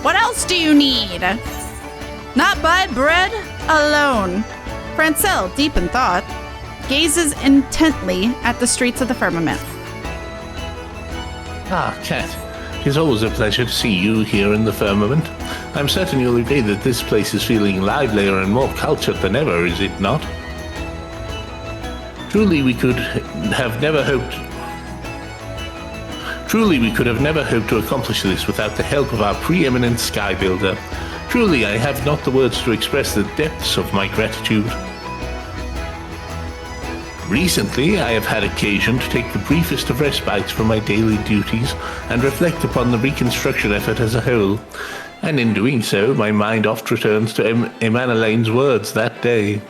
What else do you need? Not buy bread alone. Francel, deep in thought, gazes intently at the streets of the Firmament. Ah, Kat. It is always a pleasure to see you here in the Firmament. I'm certain you'll agree that this place is feeling livelier and more cultured than ever, is it not? Truly, we could have never hoped to accomplish this without the help of our preeminent sky builder. Truly, I have not the words to express the depths of my gratitude. Recently, I have had occasion to take the briefest of respites from my daily duties and reflect upon the reconstruction effort as a whole. And in doing so, my mind oft returns to Emanalane's words that day.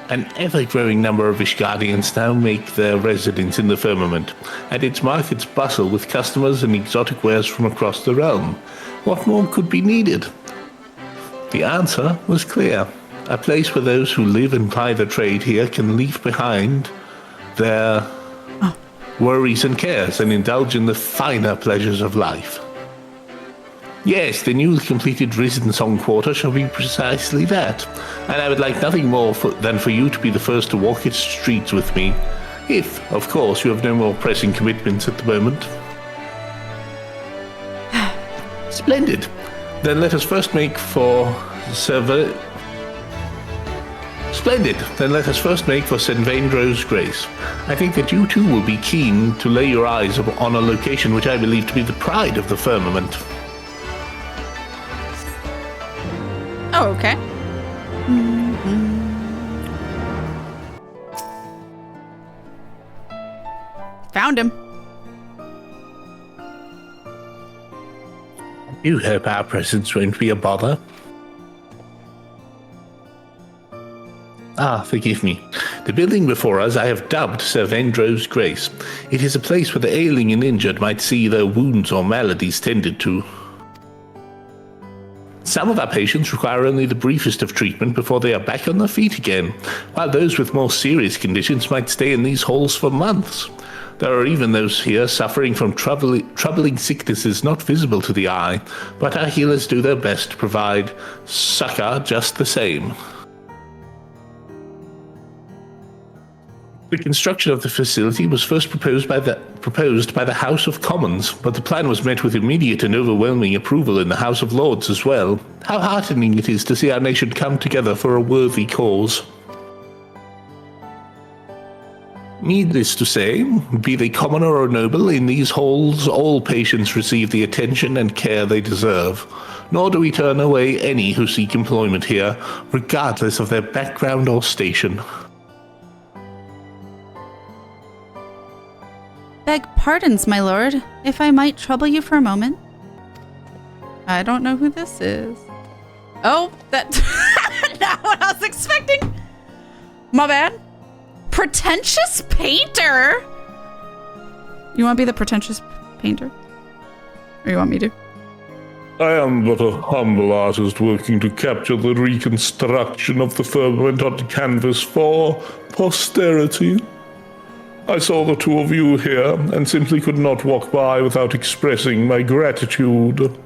An ever-growing number of Ishgardians now make their residence in the Firmament, and its markets bustle with customers and exotic wares from across the realm. What more could be needed? The answer was clear. A place where those who live and ply their trade here can leave behind their worries and cares and indulge in the finer pleasures of life. Yes, the newly completed Risensong Quarter shall be precisely that, and I would like nothing more than for you to be the first to walk its streets with me, if, of course, you have no more pressing commitments at the moment. Splendid. Then let us first make for Servandro's grace. I think that you too will be keen to lay your eyes on a location which I believe to be the pride of the Firmament. Oh, okay. Found him. I do hope our presence won't be a bother. Ah, forgive me. The building before us I have dubbed Servandro's Grace. It is a place where the ailing and injured might see their wounds or maladies tended to. Some of our patients require only the briefest of treatment before they are back on their feet again, while those with more serious conditions might stay in these halls for months. There are even those here suffering from troubling sicknesses not visible to the eye, but our healers do their best to provide succor just the same. The construction of the facility was first proposed by the House of Commons, but the plan was met with immediate and overwhelming approval in the House of Lords as well. How heartening it is to see our nation come together for a worthy cause. Needless to say, be they commoner or noble, in these halls all patients receive the attention and care they deserve. Nor do we turn away any who seek employment here, regardless of their background or station. Beg pardons, my lord, if I might trouble you for a moment. I don't know who this is. Oh, that's not what I was expecting. My bad. Pretentious painter? You want to be the pretentious painter? Or you want me to? I am but a humble artist working to capture the reconstruction of the Firmament on canvas for posterity. I saw the two of you here and simply could not walk by without expressing my gratitude.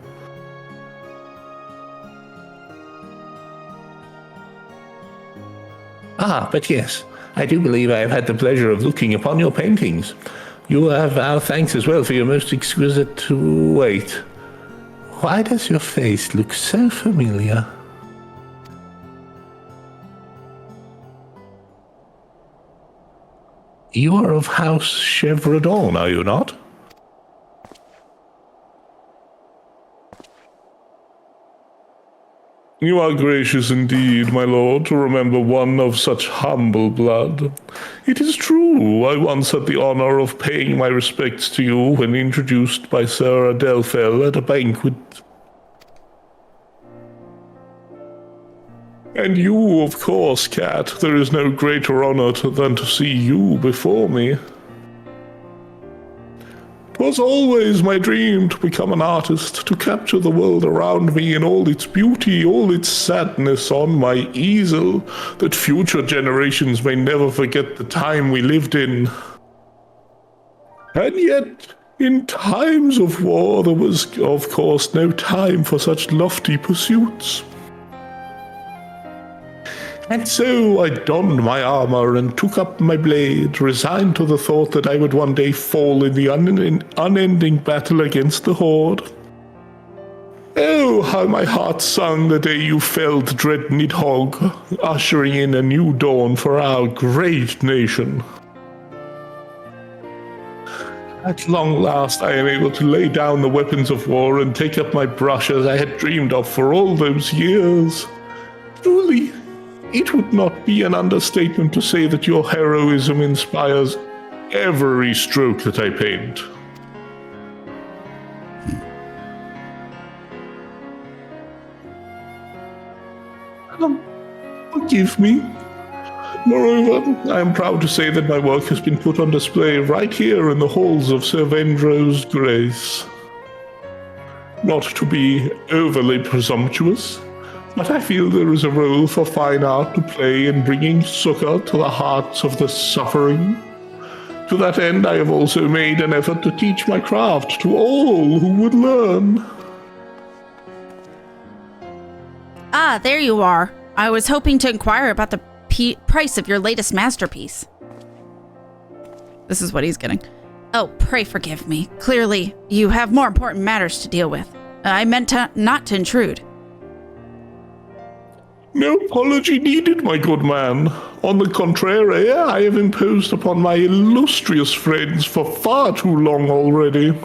Ah, but yes, I do believe I have had the pleasure of looking upon your paintings. You have our thanks as well for your most exquisite... Wait. Why does your face look so familiar? You are of House Chevredon, are you not? You are gracious indeed, my lord, to remember one of such humble blood. It is true, I once had the honor of paying my respects to you when introduced by Sir Adelphel at a banquet. And you, of course, Kat. There is no greater honor than to see you before me. 'Twas always my dream to become an artist, to capture the world around me in all its beauty, all its sadness on my easel, that future generations may never forget the time we lived in. And yet, In times of war, there was, of course, no time for such lofty pursuits. And so I donned my armor and took up my blade, resigned to the thought that I would one day fall in the unending battle against the Horde. Oh, how my heart sung the day you felled dread Nidhogg, ushering in a new dawn for our great nation. At long last, I am able to lay down the weapons of war and take up my brush as I had dreamed of for all those years. Truly, it would not be an understatement to say that your heroism inspires every stroke that I paint. Forgive me. Moreover, I am proud to say that my work has been put on display right here in the halls of Sir Vendro's Grace. Not to be overly presumptuous, but I feel there is a role for fine art to play in bringing succor to the hearts of the suffering. To that end, I have also made an effort to teach my craft to all who would learn. Ah, there you are. I was hoping to inquire about the price of your latest masterpiece. This is what he's getting. Oh, pray forgive me. Clearly, you have more important matters to deal with. I meant not to intrude. No apology needed, my good man. On the contrary, I have imposed upon my illustrious friends for far too long already.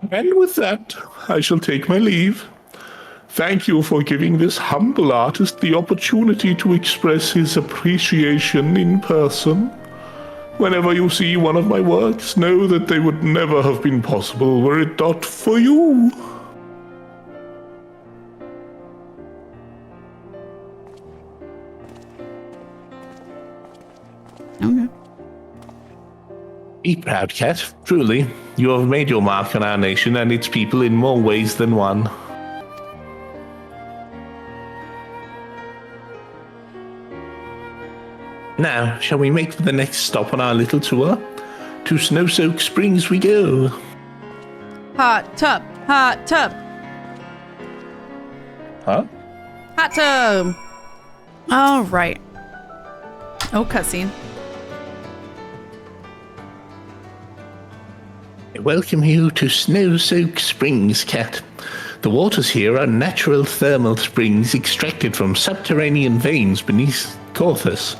And with that, I shall take my leave. Thank you for giving this humble artist the opportunity to express his appreciation in person. Whenever you see one of my works, know that they would never have been possible were it not for you. Okay. Be proud, Cat. Truly, you have made your mark on our nation and its people in more ways than one. Now, shall we make for the next stop on our little tour? To Snow-Soaked Springs we go. Hot tub, hot tub. Huh? Hot tub. All right. Oh, cutscene. I welcome you to Snow-Soaked Springs, Cat. The waters here are natural thermal springs extracted from subterranean veins beneath Corthus.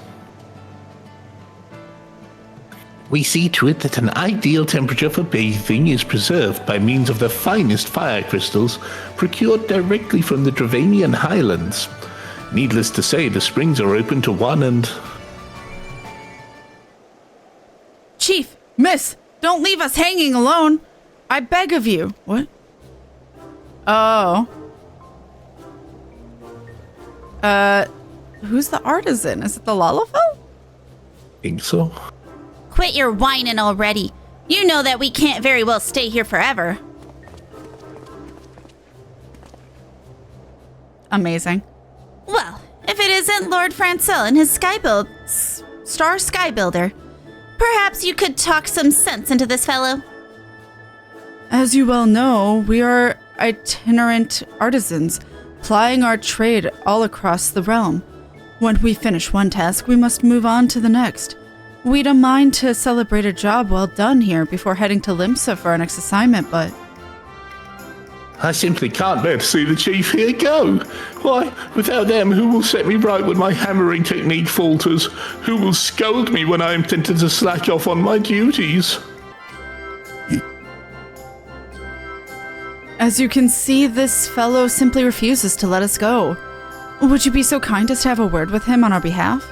We see to it that an ideal temperature for bathing is preserved by means of the finest fire crystals procured directly from the Dravanian highlands. Needless to say, the springs are open to one and... Chief, miss, don't leave us hanging alone. I beg of you. What? Oh. Who's the artisan? Is it the Lalafell? think so. Quit your whining already. You know that we can't very well stay here forever. Amazing. Well, if it isn't Lord Francel and his Star Skybuilder, perhaps you could talk some sense into this fellow. As you well know, we are itinerant artisans, plying our trade all across the realm. When we finish one task, we must move on to the next. We'd a mind to celebrate a job well done here before heading to Limsa for our next assignment, but... I simply can't bear to see the chief here go. Why, without them, who will set me right when my hammering technique falters? Who will scold me when I am tempted to slack off on my duties? As you can see, this fellow simply refuses to let us go. Would you be so kind as to have a word with him on our behalf?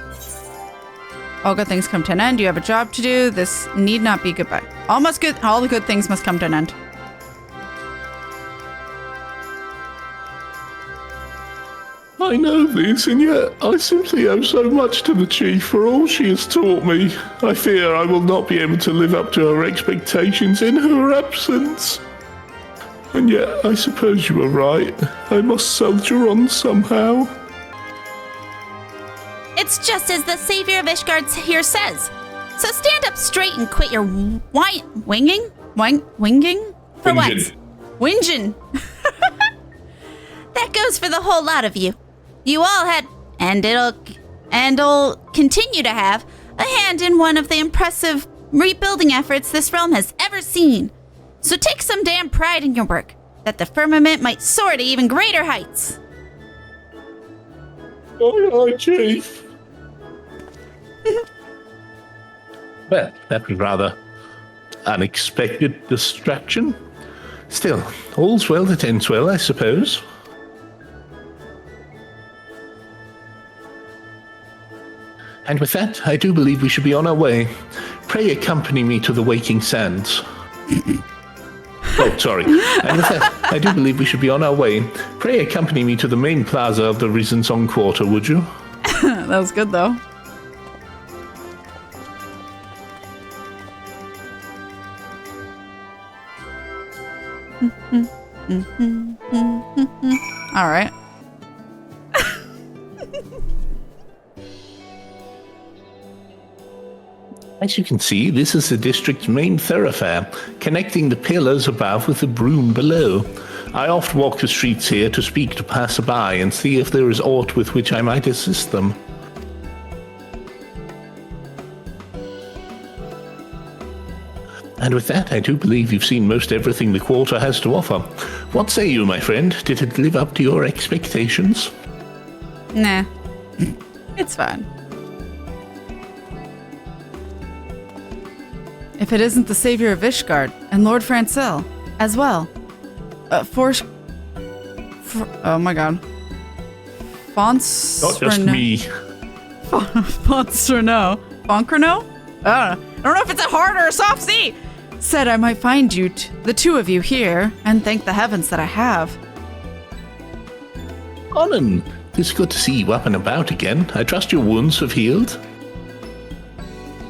All good things come to an end. You have a job to do. This need not be goodbye. All the good things must come to an end. I know this, and yet I simply owe so much to the chief for all she has taught me. I fear I will not be able to live up to her expectations in her absence. And yet, I suppose you are right. I must soldier on somehow. It's just as the savior of Ishgard here says. So stand up straight and quit your winging? Winging? For what? Whinging. That goes for the whole lot of you. You all had, and it'll continue to have, a hand in one of the impressive rebuilding efforts this realm has ever seen. So take some damn pride in your work, that the firmament might soar to even greater heights. Aye, Chief. Well, that was rather unexpected distraction. Still, all's well that ends well, I suppose. And with that, I do believe we should be on our way. Pray accompany me to the Waking Sands. Oh, sorry. And with that, I do believe we should be on our way. Pray accompany me to the main plaza of the Risensong Quarter, would you? That was good, though. All right. As you can see, this is the district's main thoroughfare, connecting the pillars above with the broom below. I oft walk the streets here to speak to passerby and see if there is aught with which I might assist them. And with that, I do believe you've seen most everything the quarter has to offer. What say you, my friend? Did it live up to your expectations? Nah. It's fine. If it isn't the savior of Ishgard and Lord Francel as well. Oh my god. Not just me. Foncerno. Foncerno? I don't know if it's a hard or a soft C. Said I might find you, the two of you here, and thank the heavens that I have. Onan, it's good to see you up and about again. I trust your wounds have healed.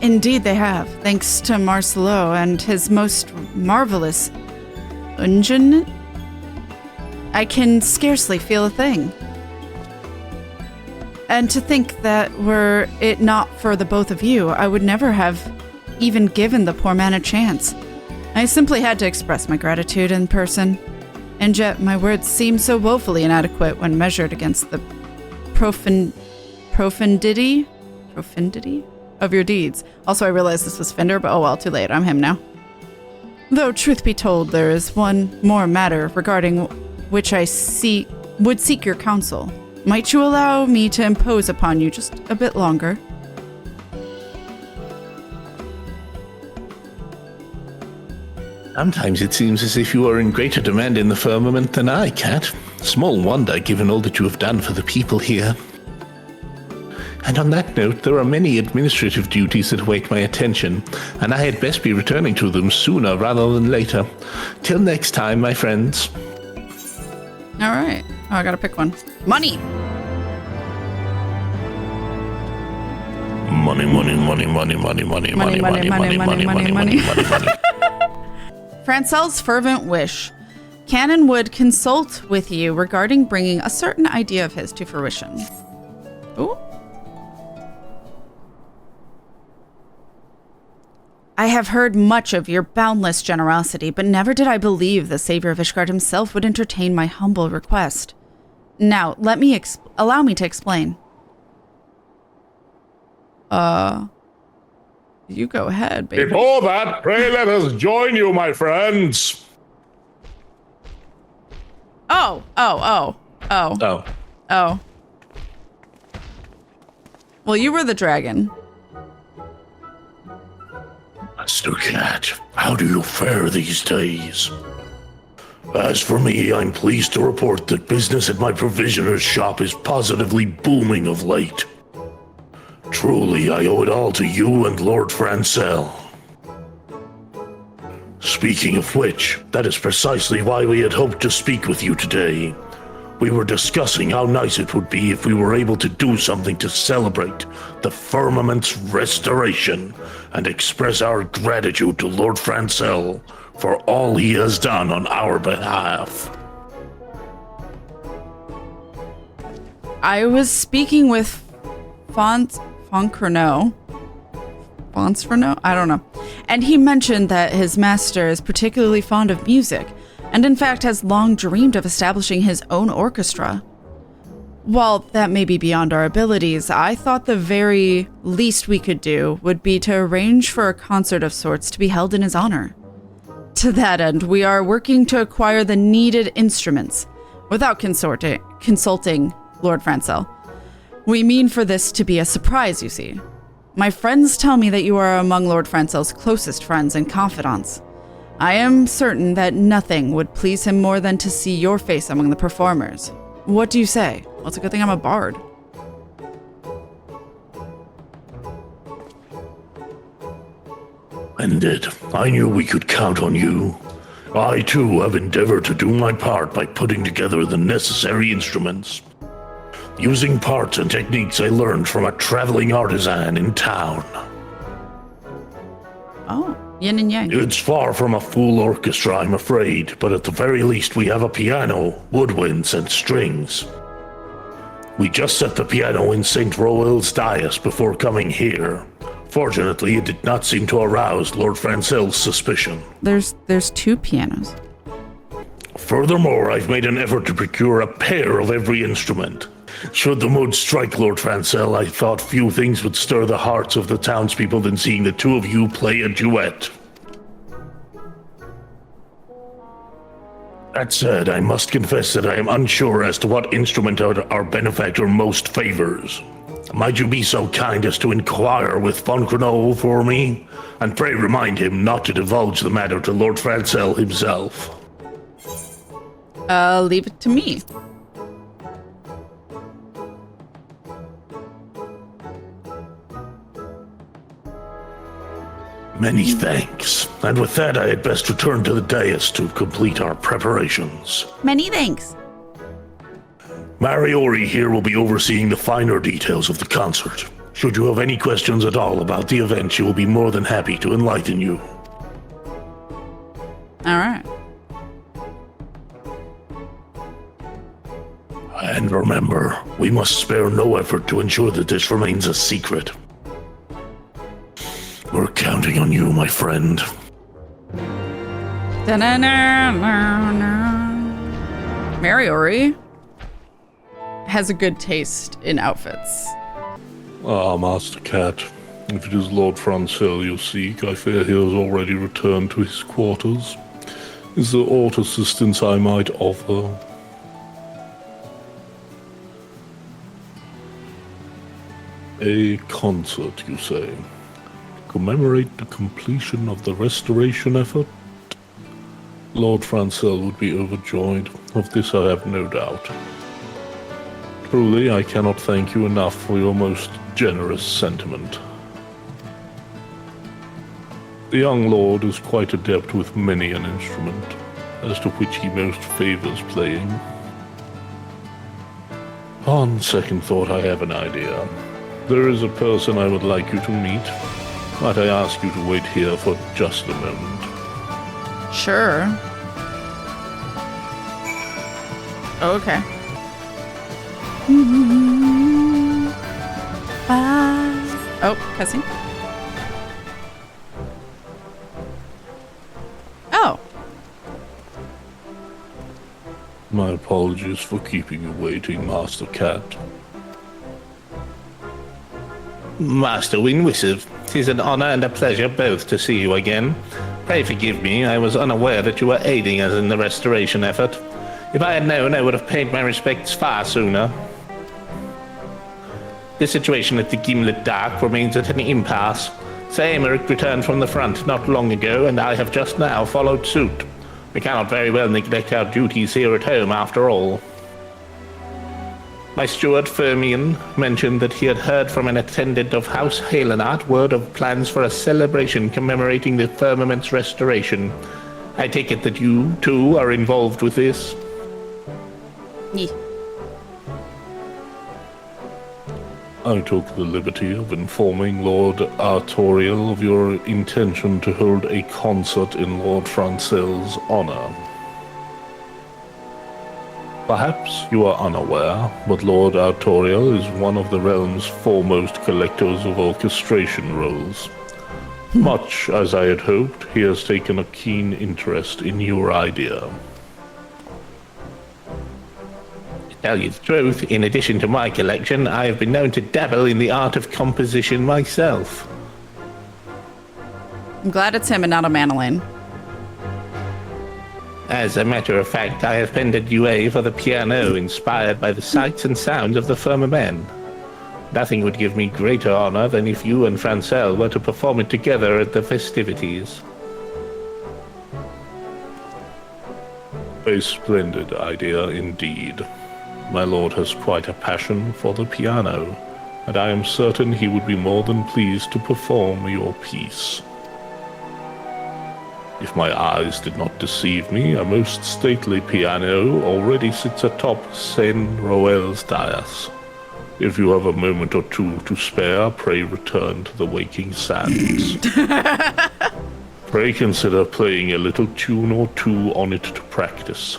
Indeed they have, thanks to Marcelo and his most marvelous ungen. I can scarcely feel a thing. And to think that were it not for the both of you, I would never have even given the poor man a chance. I simply had to express my gratitude in person, and yet my words seem so woefully inadequate when measured against the profundity of your deeds. Also, I realized this was Fender, but oh well, too late. I'm him now. Though, truth be told, there is one more matter regarding which I would seek your counsel. Might you allow me to impose upon you just a bit longer? Sometimes it seems as if you are in greater demand in the firmament than I, Kat. Small wonder, given all that you have done for the people here. And on that note, there are many administrative duties that await my attention, and I had best be returning to them sooner rather than later. Till next time, my friends. All right. Oh, I gotta pick one. Money! Money, money, money, money, money, money, money, money, money, money, money, money, money. Francel's fervent wish. Canon would consult with you regarding bringing a certain idea of his to fruition. Ooh. I have heard much of your boundless generosity, but never did I believe the savior of Ishgard himself would entertain my humble request. Now, allow me to explain. You go ahead, baby. Before that, pray let us join you, my friends. Oh. Well, you were the dragon. Master Cat, how do you fare these days? As for me, I'm pleased to report that business at my provisioner's shop is positively booming of late. Truly, I owe it all to you and Lord Francel. Speaking of which, that is precisely why we had hoped to speak with you today. We were discussing how nice it would be if we were able to do something to celebrate the Firmament's restoration and express our gratitude to Lord Francel for all he has done on our behalf. I was speaking with Foncerno. wants for no? I don't know. And he mentioned that his master is particularly fond of music, and in fact has long dreamed of establishing his own orchestra. While that may be beyond our abilities, I thought the very least we could do would be to arrange for a concert of sorts to be held in his honor. To that end, we are working to acquire the needed instruments, without consulting Lord Francel. We mean for this to be a surprise, you see. My friends tell me that you are among Lord Francel's closest friends and confidants. I am certain that nothing would please him more than to see your face among the performers. What do you say? Well, it's a good thing I'm a bard. Splendid. I knew we could count on you. I, too, have endeavored to do my part by putting together the necessary instruments. Using parts and techniques I learned from a traveling artisan in town. Oh, yin and yang. It's far from a full orchestra, I'm afraid, but at the very least we have a piano, woodwinds, and strings. We just set the piano in St. Roel's dais before coming here. Fortunately, it did not seem to arouse Lord Francel's suspicion. There's two pianos. Furthermore, I've made an effort to procure a pair of every instrument. Should the mood strike Lord Francel, I thought few things would stir the hearts of the townspeople than seeing the two of you play a duet. That said, I must confess that I am unsure as to what instrument our benefactor most favors. Might you be so kind as to inquire with Von Croneau for me? And pray remind him not to divulge the matter to Lord Francel himself. Leave it to me. Many thanks. And with that, I had best return to the dais to complete our preparations. Many thanks. Mariori here will be overseeing the finer details of the concert. Should you have any questions at all about the event, she will be more than happy to enlighten you. All right. And remember, we must spare no effort to ensure that this remains a secret. We're counting on you, my friend. Mariori has a good taste in outfits. Ah, Master Cat. If it is Lord Francel you seek, I fear he has already returned to his quarters. Is there aught assistance I might offer? A concert, you say? Commemorate the completion of the restoration effort? Lord Francel would be overjoyed. Of this I have no doubt. Truly, I cannot thank you enough for your most generous sentiment. The young lord is quite adept with many an instrument, as to which he most favors playing. On second thought, I have an idea. There is a person I would like you to meet. Might I ask you to wait here for just a moment? Sure. Okay. Oh, cussing. Oh. My apologies for keeping you waiting, Master Cat. Master Winwisser, 'tis an honor and a pleasure both to see you again. Pray forgive me, I was unaware that you were aiding us in the restoration effort. If I had known, I would have paid my respects far sooner. The situation at the Gimlet Dark remains at an impasse. Sir Aymeric returned from the front not long ago, and I have just now followed suit. We cannot very well neglect our duties here at home, after all. My steward, Firmament, mentioned that he had heard from an attendant of House Halenart word of plans for a celebration commemorating the Firmament's restoration. I take it that you, too, are involved with this? Yeah. I took the liberty of informing Lord Artorial of your intention to hold a concert in Lord Francel's honor. Perhaps you are unaware, but Lord Artorial is one of the realm's foremost collectors of orchestration rolls. Much as I had hoped, he has taken a keen interest in your idea. To tell you the truth, in addition to my collection, I have been known to dabble in the art of composition myself. I'm glad it's him and not a Manolane. As a matter of fact, I have penned a duet for the piano inspired by the sights and sounds of the Firmament. Nothing would give me greater honor than if you and Francel were to perform it together at the festivities. A splendid idea indeed. My lord has quite a passion for the piano, and I am certain he would be more than pleased to perform your piece. If my eyes did not deceive me, a most stately piano already sits atop Saint Roel's dais. If you have a moment or two to spare, pray return to the waking sands. Pray consider playing a little tune or two on it to practice.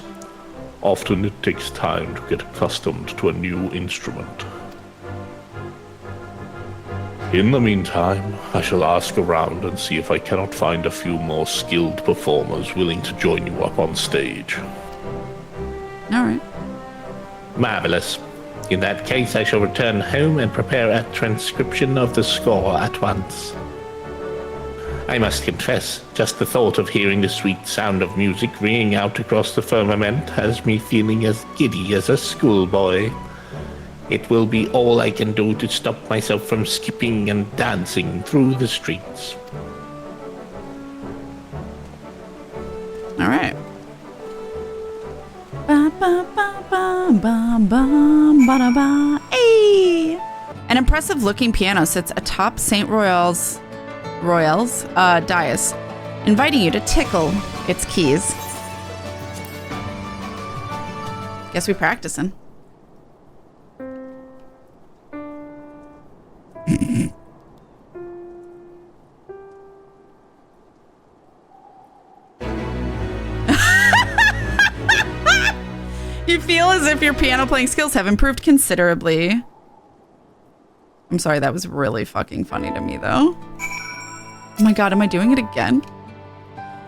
Often it takes time to get accustomed to a new instrument. In the meantime, I shall ask around and see if I cannot find a few more skilled performers willing to join you up on stage. All right. Marvelous. In that case, I shall return home and prepare a transcription of the score at once. I must confess, just the thought of hearing the sweet sound of music ringing out across the firmament has me feeling as giddy as a schoolboy. It will be all I can do to stop myself from skipping and dancing through the streets. All right. Ba, ba, ba, ba, ba, ba, ba, da, ba. Hey! An impressive-looking piano sits atop St. Royal's dais, inviting you to tickle its keys. Guess we practicing. You feel as if your piano playing skills have improved considerably. I'm sorry, that was really fucking funny to me though. Oh my god, am I doing it again?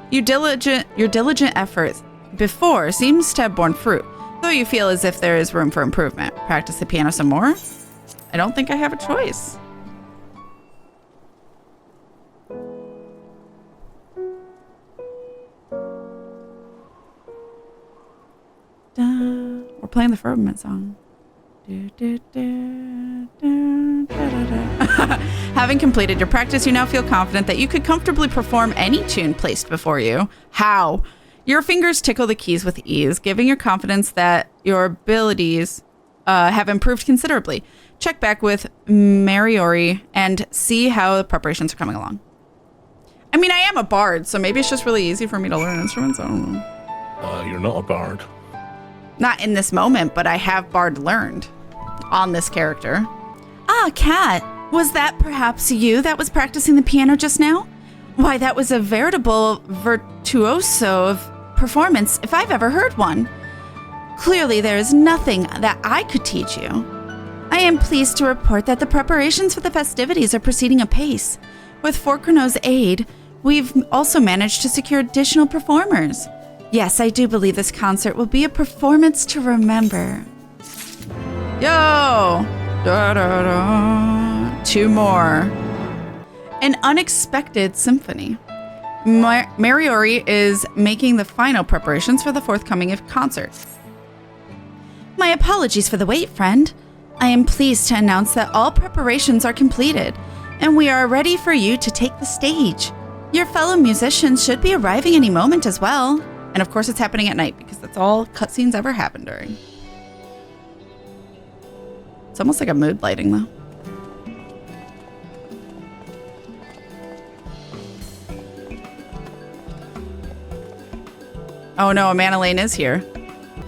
Your diligent effort before seems to have borne fruit, though you feel as if there is room for improvement. Practice the piano some more? I don't think I have a choice. We're playing the Firmament song. Having completed your practice, you now feel confident that you could comfortably perform any tune placed before you. How? Your fingers tickle the keys with ease, giving your confidence that your abilities have improved considerably. Check back with Mariori and see how the preparations are coming along. I mean, I am a bard, so maybe it's just really easy for me to learn instruments. I don't know. You're not a bard. Not in this moment, but I have bard learned on this character. Ah, Kat, was that perhaps you that was practicing the piano just now? Why, that was a veritable virtuoso of performance if I've ever heard one. Clearly, there is nothing that I could teach you. I am pleased to report that the preparations for the festivities are proceeding apace. With Forkrono's aid, we've also managed to secure additional performers. Yes, I do believe this concert will be a performance to remember. Yo! Da, da, da. 2 more. An unexpected symphony. Mariori is making the final preparations for the forthcoming concert. My apologies for the wait, friend. I am pleased to announce that all preparations are completed, and we are ready for you to take the stage. Your fellow musicians should be arriving any moment as well. And of course it's happening at night because that's all cutscenes ever happen during. It's almost like a mood lighting though. Oh no, Amanda Lane is here.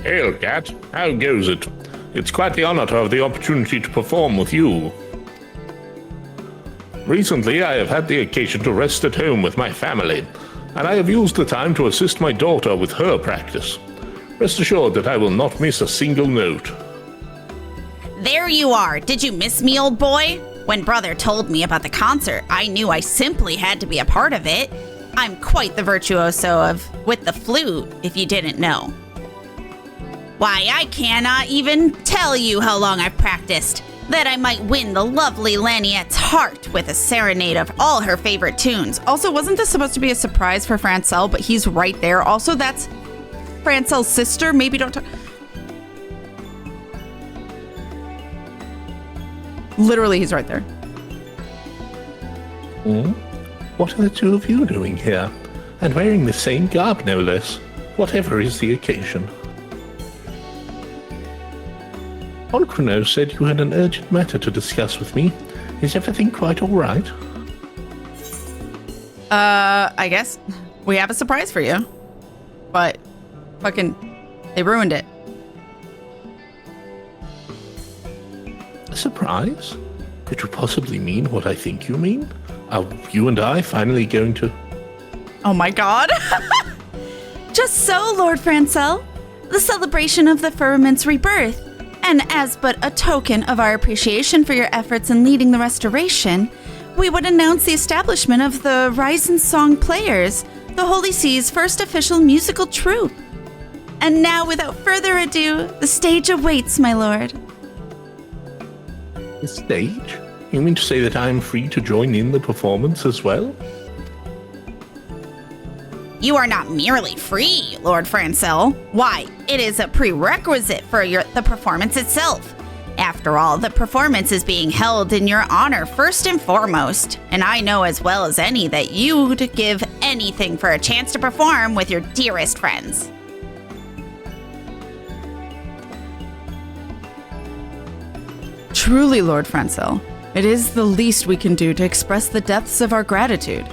Hail, Kat. How goes it? It's quite the honor to have the opportunity to perform with you. Recently, I have had the occasion to rest at home with my family, and I have used the time to assist my daughter with her practice. Rest assured that I will not miss a single note. There you are. Did you miss me, old boy? When Brother told me about the concert, I knew I simply had to be a part of it. I'm quite the virtuoso with the flute, if you didn't know. Why, I cannot even tell you how long I've practiced, that I might win the lovely Laniette's heart with a serenade of all her favorite tunes. Also, wasn't this supposed to be a surprise for Francel, but he's right there. Also, that's Francel's sister. Maybe don't talk. Literally, he's right there. What are the two of you doing here? And wearing the same garb, no less. Whatever is the occasion. Olcrano said you had an urgent matter to discuss with me. Is everything quite all right? I guess we have a surprise for you. But fucking, they ruined it. A surprise? Could you possibly mean what I think you mean? Are you and I finally going to... Oh my god. Just so, Lord Francel. The celebration of the Firmament's rebirth. And as but a token of our appreciation for your efforts in leading the restoration, we would announce the establishment of the Risensong Players, the Holy Sea's first official musical troupe. And now, without further ado, the stage awaits, my lord. The stage? You mean to say that I am free to join in the performance as well? You are not merely free, Lord Francel. Why, it is a prerequisite for the performance itself. After all, the performance is being held in your honor first and foremost, and I know as well as any that you'd give anything for a chance to perform with your dearest friends. Truly, Lord Francel, it is the least we can do to express the depths of our gratitude.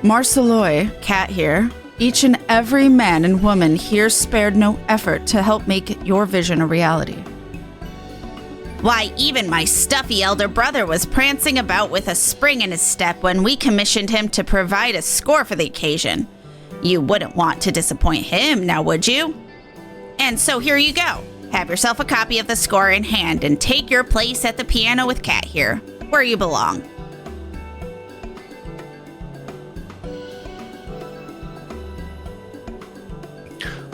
Marceloy, Kat here, each and every man and woman here spared no effort to help make your vision a reality. Why, even my stuffy elder brother was prancing about with a spring in his step when we commissioned him to provide a score for the occasion. You wouldn't want to disappoint him, now would you? And so here you go. Have yourself a copy of the score in hand and take your place at the piano with Kat here, where you belong.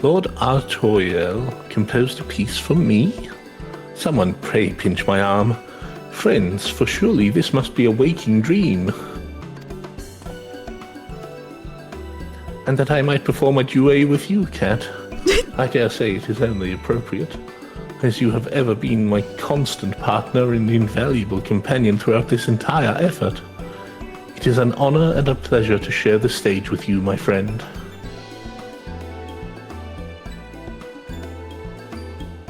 Lord Artoriel composed a piece for me? Someone pray pinch my arm. Friends, for surely this must be a waking dream. And that I might perform a duet with you, Kat. I dare say it is only appropriate, as you have ever been my constant partner and invaluable companion throughout this entire effort. It is an honor and a pleasure to share the stage with you, my friend.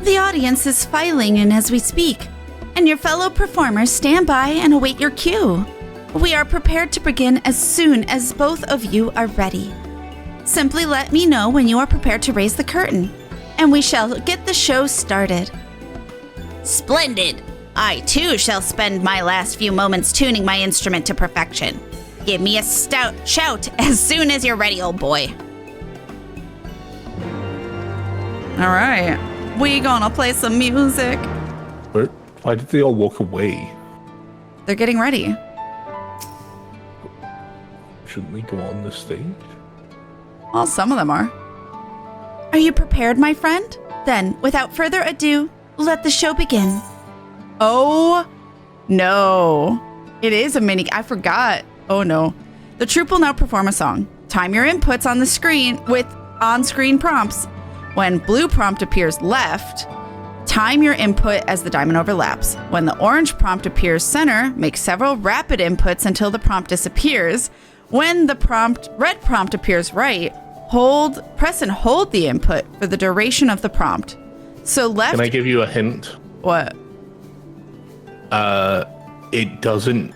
The audience is filing in as we speak, and your fellow performers stand by and await your cue. We are prepared to begin as soon as both of you are ready. Simply let me know when you are prepared to raise the curtain, and we shall get the show started. Splendid! I too shall spend my last few moments tuning my instrument to perfection. Give me a stout shout as soon as you're ready, old boy. All right. We gonna play some music. Why did they all walk away? They're getting ready. Shouldn't they go on the stage? Well, some of them are. Are you prepared, my friend? Then, without further ado, let the show begin. Oh, no. It is a mini. I forgot. Oh, no. The troupe will now perform a song. Time your inputs on the screen with on-screen prompts. When blue prompt appears left, time your input as the diamond overlaps. When the orange prompt appears center, make several rapid inputs until the prompt disappears. When the red prompt appears right, press and hold the input for the duration of the prompt. So left... Can I give you a hint? What? It doesn't...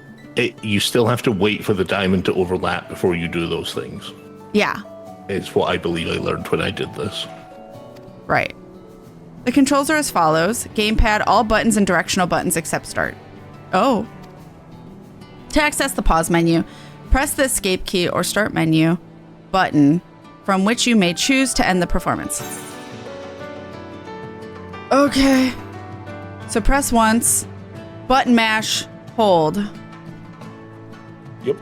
you still have to wait for the diamond to overlap before you do those things. Yeah. It's what I believe I learned when I did this. Right. The controls are as follows. Gamepad, all buttons and directional buttons except start. Oh. To access the pause menu, press the escape key or start menu button from which you may choose to end the performance. Okay. So press once, button mash, told. Yep.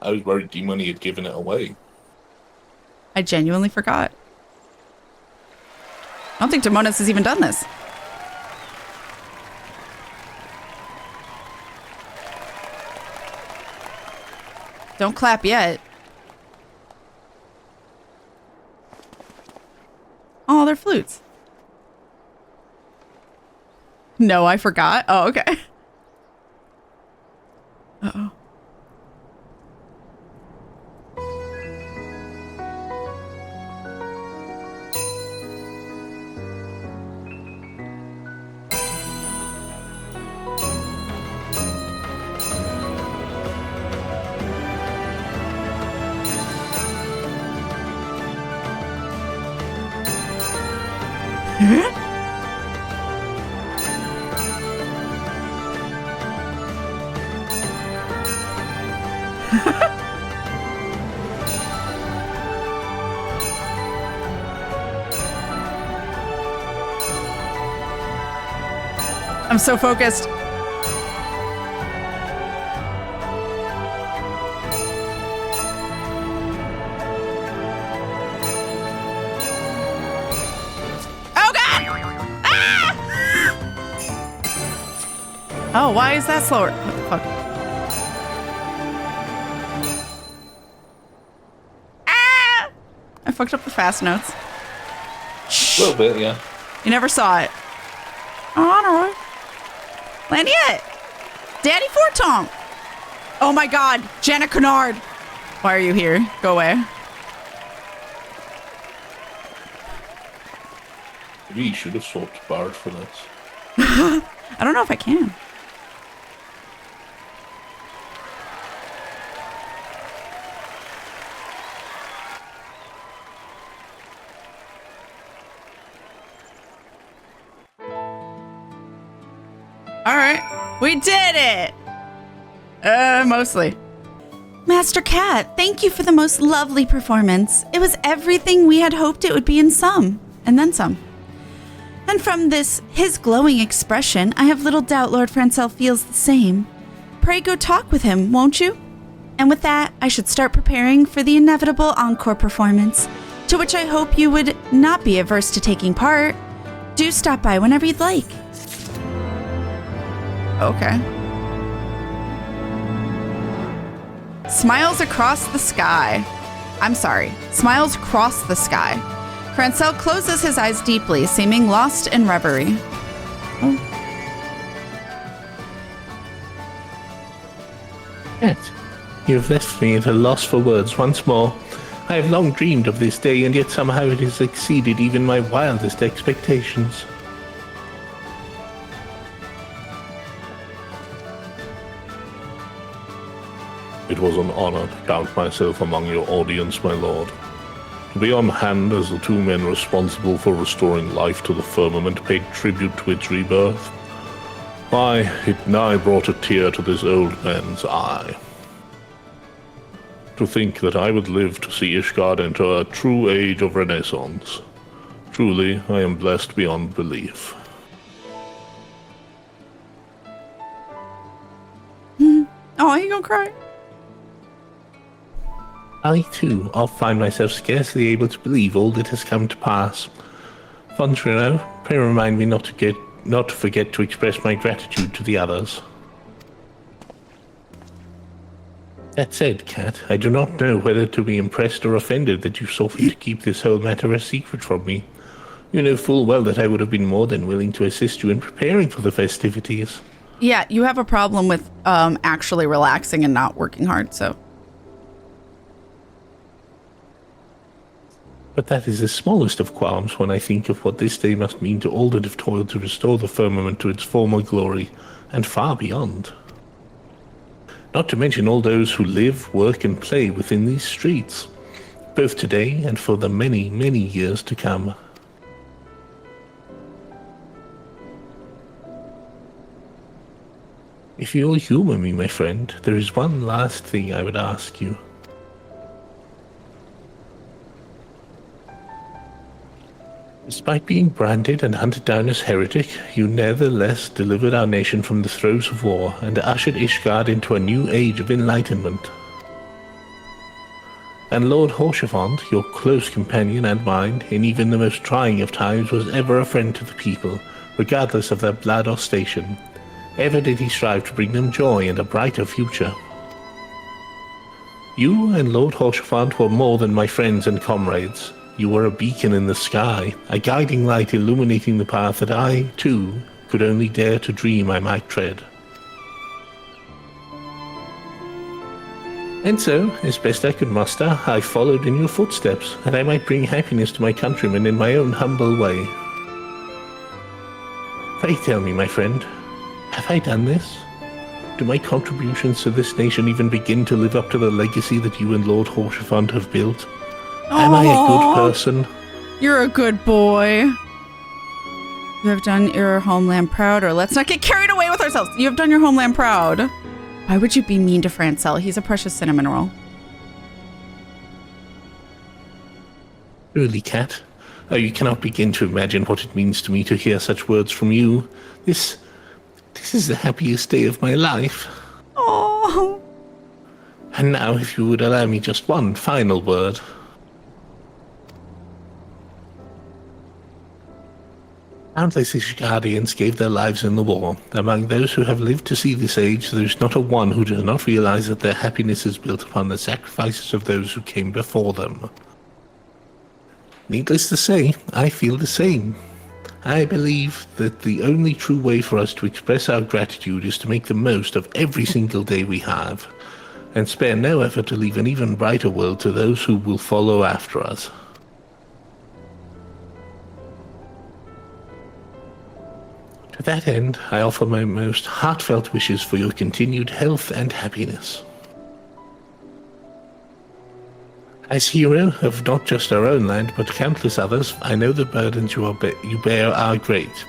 I was worried D-Money had given it away. I genuinely forgot. I don't think Demonis has even done this. Don't clap yet. Oh, they're flutes. No, I forgot. Oh, okay. Uh-oh. I'm so focused. Oh God! Ah! Oh, why is that slower? What the fuck? Ah! I fucked up the fast notes. A little bit, yeah. You never saw it. Oh, all right. Laniette! Daddy Fortong! Oh my God, Janet Kennard! Why are you here? Go away. Maybe you should have swapped Bard for this. I don't know if I can. All right, we did it. Mostly. Master Cat, thank you for the most lovely performance. It was everything we had hoped it would be in some, and then some. And from his glowing expression, I have little doubt Lord Francel feels the same. Pray go talk with him, won't you? And with that, I should start preparing for the inevitable encore performance, to which I hope you would not be averse to taking part. Do stop by whenever you'd like. Okay. Smiles across the sky. I'm sorry. Smiles across the sky. Francel closes his eyes deeply, seeming lost in reverie. Oh. Yet, you have left me at a loss for words once more. I have long dreamed of this day, and yet somehow it has exceeded even my wildest expectations. It was an honor to count myself among your audience, my lord. To be on hand as the two men responsible for restoring life to the firmament paid tribute to its rebirth. Why, it nigh brought a tear to this old man's eye. To think that I would live to see Ishgard enter a true age of renaissance. Truly, I am blessed beyond belief. Oh, you gonna cry? I, too, I'll find myself scarcely able to believe all that has come to pass. Fontrino, pray remind me not to forget to express my gratitude to the others. That said, Kat, I do not know whether to be impressed or offended that you saw fit to keep this whole matter a secret from me. You know full well that I would have been more than willing to assist you in preparing for the festivities. Yeah, you have a problem with actually relaxing and not working hard, so. But that is the smallest of qualms when I think of what this day must mean to all that have toiled to restore the firmament to its former glory, and far beyond. Not to mention all those who live, work, and play within these streets, both today and for the many, many years to come. If you'll humor me, my friend, there is one last thing I would ask you. Despite being branded and hunted down as heretic, you nevertheless delivered our nation from the throes of war and ushered Ishgard into a new age of enlightenment. And Lord Haurchefant, your close companion and mine, in even the most trying of times, was ever a friend to the people, regardless of their blood or station. Ever did he strive to bring them joy and a brighter future. You and Lord Haurchefant were more than my friends and comrades. You were a beacon in the sky, a guiding light illuminating the path that I, too, could only dare to dream I might tread. And so, as best I could muster, I followed in your footsteps, that I might bring happiness to my countrymen in my own humble way. Pray tell me, my friend, have I done this? Do my contributions to this nation even begin to live up to the legacy that you and Lord Haurchefant have built? Am I a good person? You're a good boy. You have done your homeland proud, or let's not get carried away with ourselves. You have done your homeland proud. Why would you be mean to Francel? He's a precious cinnamon roll. Really, Kat? Oh, you cannot begin to imagine what it means to me to hear such words from you. This is the happiest day of my life. Oh. And now, if you would allow me just one final word. Countless Ishgardians gave their lives in the war. Among those who have lived to see this age, there is not a one who does not realize that their happiness is built upon the sacrifices of those who came before them. Needless to say, I feel the same. I believe that the only true way for us to express our gratitude is to make the most of every single day we have, and spare no effort to leave an even brighter world to those who will follow after us. To that end, I offer my most heartfelt wishes for your continued health and happiness. As hero of not just our own land, but countless others, I know the burdens you bear are great.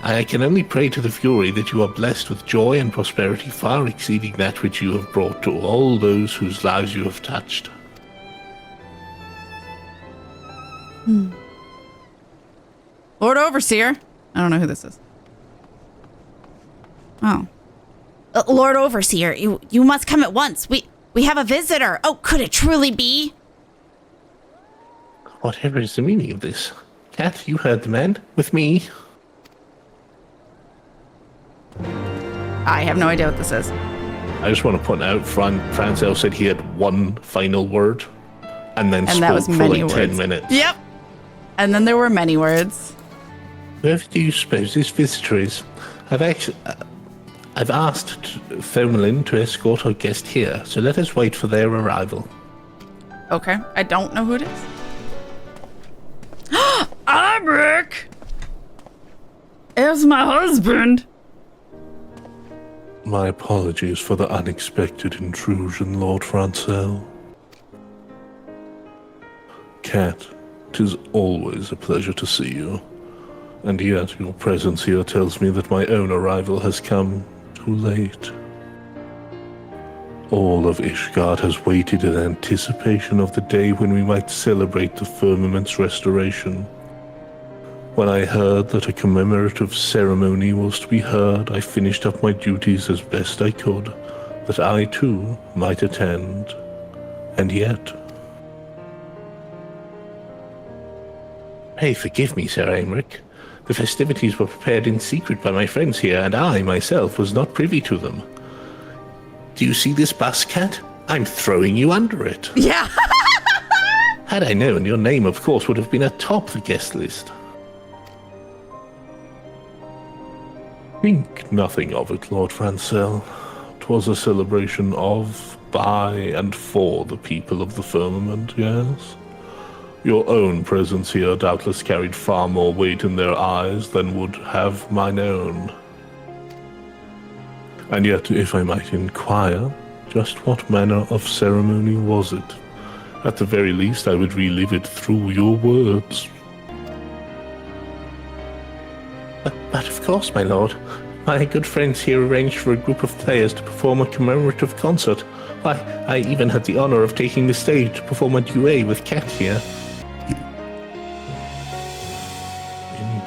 I can only pray to the Fury that you are blessed with joy and prosperity far exceeding that which you have brought to all those whose lives you have touched. Lord Overseer. I don't know who this is. Oh. Lord Overseer, you must come at once. We have a visitor. Oh, could it truly be? Whatever is the meaning of this? Kat, you heard the man. With me. I have no idea what this is. I just want to point out, Francel said he had one final word, and then spoke that was for many like words. 10 minutes. Yep. And then there were many words. Whoever do you suppose this visitor is? I've asked Firmament to escort our guest here, so let us wait for their arrival. Okay. I don't know who it is. I'm Rick! It's my husband! My apologies for the unexpected intrusion, Lord Francel. Kat, 'tis always a pleasure to see you. And yet your presence here tells me that my own arrival has come too late. All of Ishgard has waited in anticipation of the day when we might celebrate the Firmament's restoration. When I heard that a commemorative ceremony was to be held, I finished up my duties as best I could, that I too might attend. And yet... Pray forgive me, Sir Aymeric. The festivities were prepared in secret by my friends here, and I, myself, was not privy to them. Do you see this bus, Kat? I'm throwing you under it. Yeah. Had I known, your name, of course, would have been atop the guest list. Think nothing of it, Lord Francel. 'Twas a celebration of, by, and for the people of the Firmament, yes? Your own presence here doubtless carried far more weight in their eyes than would have mine own. And yet, if I might inquire, just what manner of ceremony was it? At the very least, I would relive it through your words. But of course, my lord. My good friends here arranged for a group of players to perform a commemorative concert. Why, I even had the honor of taking the stage to perform a duet with Kat here.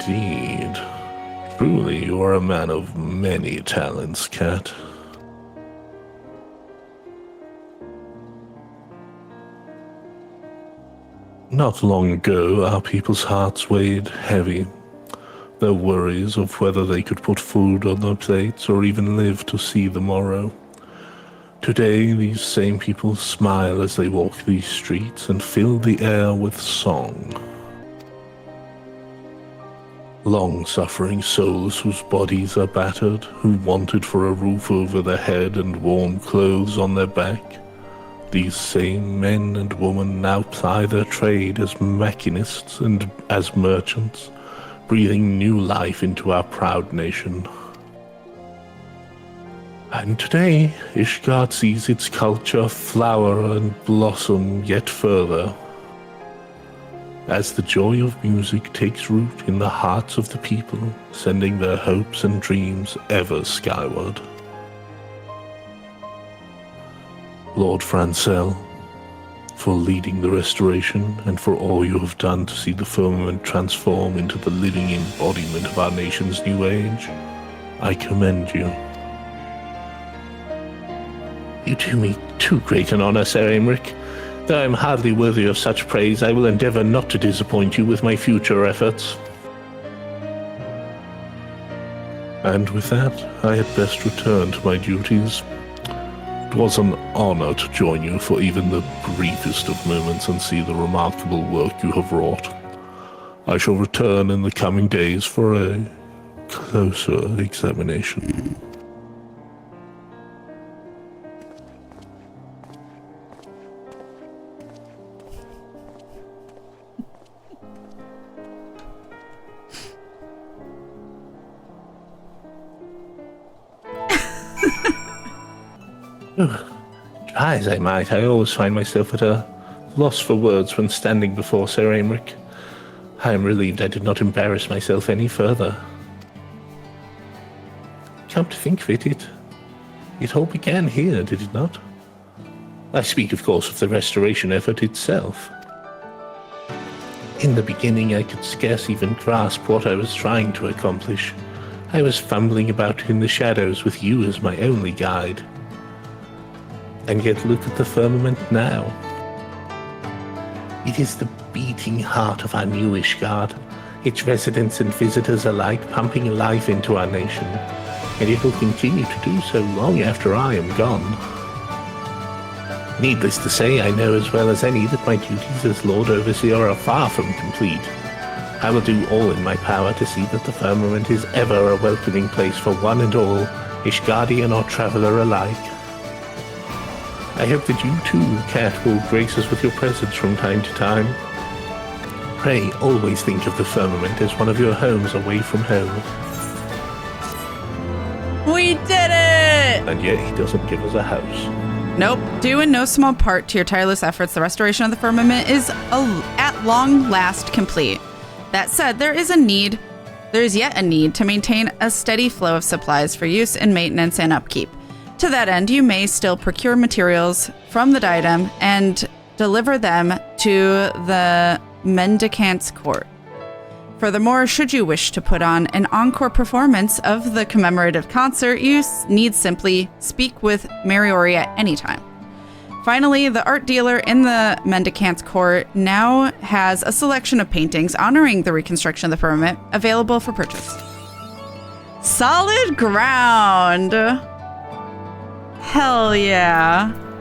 Indeed. Truly, you are a man of many talents, Kat. Not long ago, our people's hearts weighed heavy. Their worries of whether they could put food on their plates or even live to see the morrow. Today, these same people smile as they walk these streets and fill the air with song. Long-suffering souls whose bodies are battered, who wanted for a roof over their head and warm clothes on their back. These same men and women now ply their trade as machinists and as merchants, breathing new life into our proud nation. And today, Ishgard sees its culture flower and blossom yet further, as the joy of music takes root in the hearts of the people, sending their hopes and dreams ever skyward. Lord Francel, for leading the restoration and for all you have done to see the firmament transform into the living embodiment of our nation's new age, I commend you. You do me too great an honor, Sir Aymeric. Though I am hardly worthy of such praise, I will endeavor not to disappoint you with my future efforts. And with that, I had best return to my duties. It was an honor to join you for even the briefest of moments and see the remarkable work you have wrought. I shall return in the coming days for a closer examination. Try as I might, I always find myself at a loss for words when standing before Sir Aymeric. I am relieved I did not embarrass myself any further. Come to think of it, it all began here, did it not? I speak, of course, of the restoration effort itself. In the beginning, I could scarce even grasp what I was trying to accomplish. I was fumbling about in the shadows with you as my only guide. And yet look at the firmament now. It is the beating heart of our new Ishgard, its residents and visitors alike pumping life into our nation, and it will continue to do so long after I am gone. Needless to say, I know as well as any that my duties as Lord Overseer are far from complete. I will do all in my power to see that the firmament is ever a welcoming place for one and all, Ishgardian or traveller alike. I hope that you too, Kat, will grace us with your presence from time to time. Pray always think of the firmament as one of your homes away from home. We did it! And yet he doesn't give us a house. Nope. Due in no small part to your tireless efforts, the restoration of the firmament is at long last complete. That said, there is yet a need to maintain a steady flow of supplies for use in maintenance and upkeep. To that end, you may still procure materials from the diadem and deliver them to the Mendicant's Court. Furthermore, should you wish to put on an encore performance of the commemorative concert, you need simply speak with Mariori at any time. Finally, the art dealer in the Mendicant's Court now has a selection of paintings honoring the reconstruction of the firmament available for purchase. Solid ground! Hell yeah.